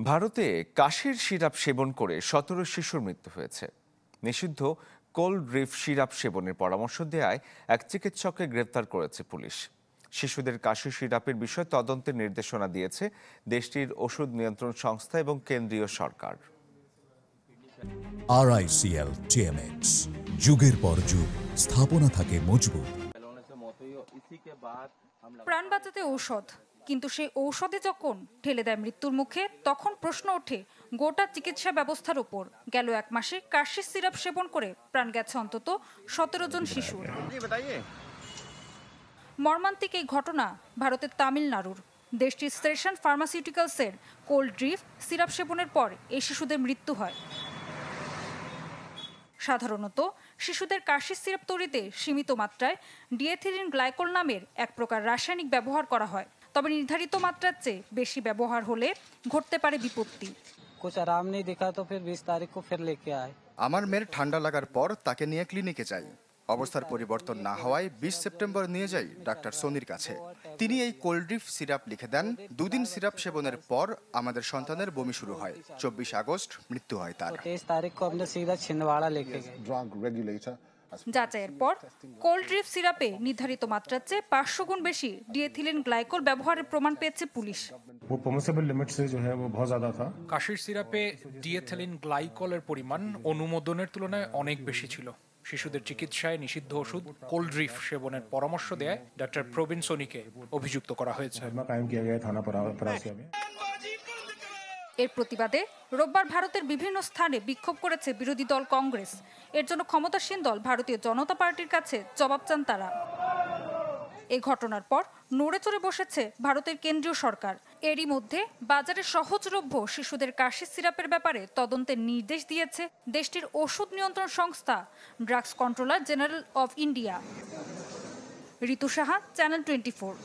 ভারতে কাশির সিরাপ সেবন করে ১৭ শিশুর মৃত্যু হয়েছে। নিষিদ্ধ কোল্ড ড্রিফ সিরাপ সেবনের পরামর্শ দেওয়ায় এক চিকিৎসককে গ্রেফতার করেছে পুলিশ। শিশুদের কাশির সিরাপের বিষয়ে তদন্তের নির্দেশনা দিয়েছে দেশটির ওষুধ নিয়ন্ত্রণ সংস্থা এবং কেন্দ্রীয় সরকার। RICL TMX, যুগের পর যুগ স্থাপনা থাকে মজবুত। প্রাণ বাঁচাতে ঔষধ, কিন্তু সেই ঔষধে যখন ঠেলে দেয় মৃত্যুর মুখে, তখন প্রশ্ন ওঠে গোটা চিকিৎসা ব্যবস্থার উপর। গেল এক মাসে কাশির সিরাপ সেবন করে প্রাণ গেছে অন্তত ১৭ জন শিশুর। মর্মান্তিক এই ঘটনা ভারতের তামিলনাড়ুর। দেশটির স্টেশন ফার্মাসিউটিক্যালসের কোল্ড ড্রিফ সিরাপ সেবনের পর এই শিশুদের মৃত্যু হয়। সাধারণত শিশুদের কাশির সিরাপ তৈরিতে সীমিত মাত্রায় ডিএথিলিন গ্লাইকোল নামের এক প্রকার রাসায়নিক ব্যবহার করা হয়। তবে নির্ধারিত মাত্রার চেয়ে বেশি ব্যবহার হলে ঘটতে পারে বিপত্তি। আমার মেয়ের ঠান্ডা লাগার পর তাকে নিয়ে ক্লিনিকে যাই। অবস্থার পরিবর্তন না হওয়ায় ২০ সেপ্টেম্বর নিয়ে যাই ডাক্তার সোনির কাছে। তিনি এই কোল্ড ড্রিফ সিরাপ লিখে দেন। দুদিন সিরাপ সেবনের পর আমাদের সন্তানের বমি শুরু হয়। ২৪ আগস্ট মৃত্যু হয় তার। যাচাইয়ের পর কোল্ড ড্রিফ সিরাপে নির্ধারিত মাত্রার চেয়ে ৫০০ গুণ বেশি ডিএথিলিন গ্লাইকোল ব্যবহারের প্রমাণ পেয়েছে পুলিশ। কাশির সিরাপে ডিএথিলিন গ্লাইকলের পরিমাণ অনুমোদনের তুলনায় অনেক বেশি ছিল। শিশুদের চিকিৎসায় নিষিদ্ধ ওষুধ কোল্ড ড্রিফ সেবনের পরামর্শ দেয় ডক্টর প্রবীণ সোনিকে অভিযুক্ত করা হয়েছে। এর প্রতিবাদে রোববার ভারতের বিভিন্ন স্থানে বিক্ষোভ করেছে বিরোধী দল কংগ্রেস। এর জন্য ক্ষমতাসীন দল ভারতীয় জনতা পার্টির কাছে জবাব চান তারা। এই ঘটনার পর নড়ে চড়ে বসেছে ভারতের কেন্দ্রীয় সরকার। এরই মধ্যে বাজারে সহজলভ্য শিশুদের কাশির সিরাপের ব্যাপারে তদন্তের নির্দেশ দিয়েছে দেশটির ওষুধ নিয়ন্ত্রণ সংস্থা drugs controller general of India. Ritu Saha, channel 24।